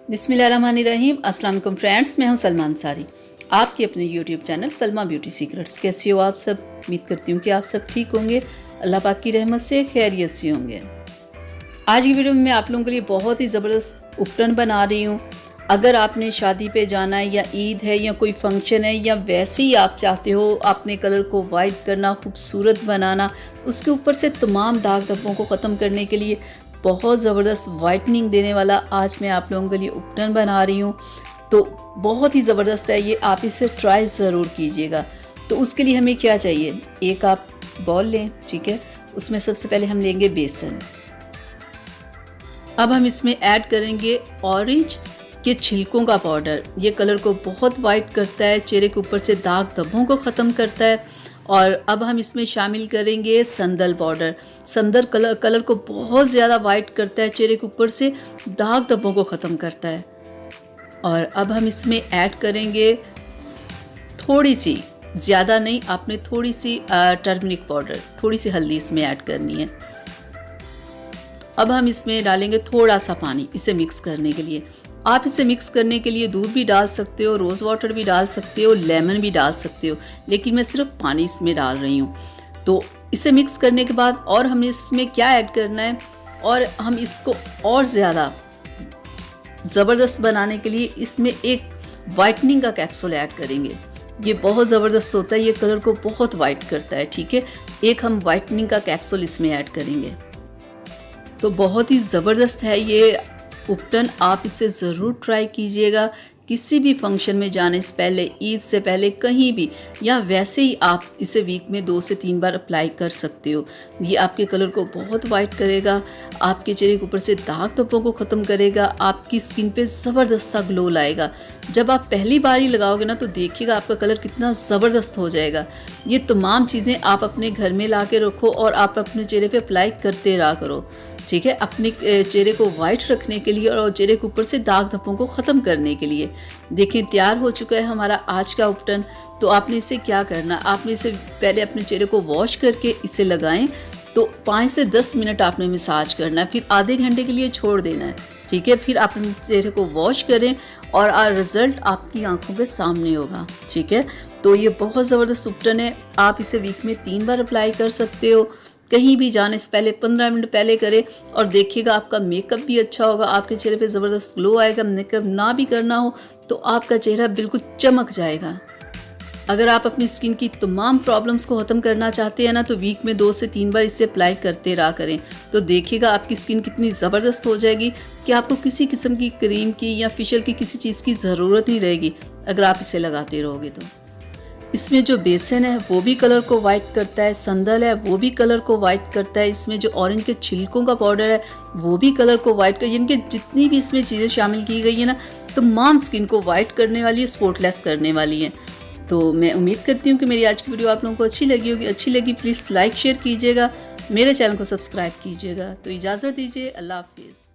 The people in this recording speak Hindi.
बिस्मिल्लाहिर्रहमानिर्रहीम। अस्सलाम वालेकुम फ्रेंड्स, मैं हूं सलमा अंसारी, आपके अपने YouTube channel Salma beauty secrets. कैसे हो आप सब? उम्मीद करती हूं कि आप सब ठीक होंगे, अल्लाह पाक की रहमत से खैरियत से होंगे। आज की वीडियो में मैं आप लोगों के लिए बहुत ही ज़बरदस्त उपटन बना रही हूँ। अगर आपने शादी पे जाना है या ईद है या कोई फंक्शन है या वैसे ही आप चाहते हो अपने कलर को वाइट करना, खूबसूरत बनाना, उसके ऊपर से तमाम दाग धब्बों को ख़त्म करने के लिए बहुत ज़बरदस्त वाइटनिंग देने वाला आज मैं आप लोगों के लिए उपटन बना रही हूँ। तो बहुत ही ज़बरदस्त है ये, आप इसे ट्राई ज़रूर कीजिएगा। तो उसके लिए हमें क्या चाहिए, एक आप बॉल लें, ठीक है। उसमें सबसे पहले हम लेंगे बेसन। अब हम इसमें ऐड करेंगे ऑरेंज के छिलकों का पाउडर। ये कलर को बहुत वाइट करता है, चेहरे के ऊपर से दाग धब्बों को ख़त्म करता है। और अब हम इसमें शामिल करेंगे संदल पाउडर। संदल कलर को बहुत ज़्यादा वाइट करता है, चेहरे के ऊपर से दाग धब्बों को ख़त्म करता है। और अब हम इसमें ऐड करेंगे थोड़ी सी, ज़्यादा नहीं, आपने थोड़ी सी टर्मरिक पाउडर, थोड़ी सी हल्दी इसमें ऐड करनी है। अब हम इसमें डालेंगे थोड़ा सा पानी इसे मिक्स करने के लिए। आप इसे मिक्स करने के लिए दूध भी डाल सकते हो, रोज़ वाटर भी डाल सकते हो, लेमन भी डाल सकते हो, लेकिन मैं सिर्फ पानी इसमें डाल रही हूँ। तो इसे मिक्स करने के बाद और हमें इसमें क्या ऐड करना है, और हम इसको और ज़्यादा ज़बरदस्त बनाने के लिए इसमें एक वाइटनिंग का कैप्सूल ऐड करेंगे। ये बहुत ज़बरदस्त होता है, ये कलर को बहुत वाइट करता है, ठीक है। एक हम वाइटनिंग का कैप्सूल इसमें ऐड करेंगे। तो बहुत ही ज़बरदस्त है ये उपटन, आप इसे ज़रूर ट्राई कीजिएगा। किसी भी फंक्शन में जाने से पहले, ईद से पहले, कहीं भी, या वैसे ही आप इसे वीक में 2 से 3 बार अप्लाई कर सकते हो। ये आपके कलर को बहुत वाइट करेगा, आपके चेहरे के ऊपर से दाग धब्बों को ख़त्म करेगा, आपकी स्किन पे ज़बरदस्त सा ग्लो लाएगा। जब आप पहली बार ही लगाओगे ना तो देखिएगा आपका कलर कितना ज़बरदस्त हो जाएगा। ये तमाम चीज़ें आप अपने घर में ला के रखो और आप अपने चेहरे पे अप्लाई करते रहा करो, ठीक है, अपने चेहरे को वाइट रखने के लिए और चेहरे के ऊपर से दाग धब्बों को ख़त्म करने के लिए। देखिए तैयार हो चुका है हमारा आज का उपटन। तो आपने इसे क्या करना, आपने इसे पहले अपने चेहरे को वॉश करके इसे लगाएं। तो 5 से 10 मिनट आपने मसाज करना है, फिर आधे घंटे के लिए छोड़ देना है, ठीक है। फिर आप अपने चेहरे को वॉश करें और रिज़ल्ट आपकी आंखों के सामने होगा, ठीक है। तो ये बहुत ज़बरदस्त उपटन है, आप इसे वीक में 3 बार अप्लाई कर सकते हो। कहीं भी जाने से पहले 15 मिनट पहले करें और देखिएगा आपका मेकअप भी अच्छा होगा, आपके चेहरे पे ज़बरदस्त ग्लो आएगा। मेकअप ना भी करना हो तो आपका चेहरा बिल्कुल चमक जाएगा। अगर आप अपनी स्किन की तमाम प्रॉब्लम्स को ख़त्म करना चाहते हैं ना, तो वीक में 2 से 3 बार इसे अप्लाई करते रहा करें। तो देखिएगा आपकी स्किन कितनी ज़बरदस्त हो जाएगी कि आपको किसी किस्म की क्रीम की या फेशियल की किसी चीज़ की ज़रूरत नहीं रहेगी अगर आप इसे लगाते रहोगे। तो इसमें जो बेसन है वो भी कलर को वाइट करता है, संदल है वो भी कलर को वाइट करता है, इसमें जो ऑरेंज के छिलकों का पाउडर है वो भी कलर को वाइट कर, यानी कि जितनी भी इसमें चीज़ें शामिल की गई है ना, तमाम स्किन को वाइट करने वाली है, स्पॉटलेस करने वाली है। तो मैं उम्मीद करती हूँ कि मेरी आज की वीडियो आप लोगों को अच्छी लगी होगी। अच्छी लगी प्लीज़ लाइक शेयर कीजिएगा, मेरे चैनल को सब्सक्राइब कीजिएगा। तो इजाज़त दीजिए, अल्लाह हाफिज़।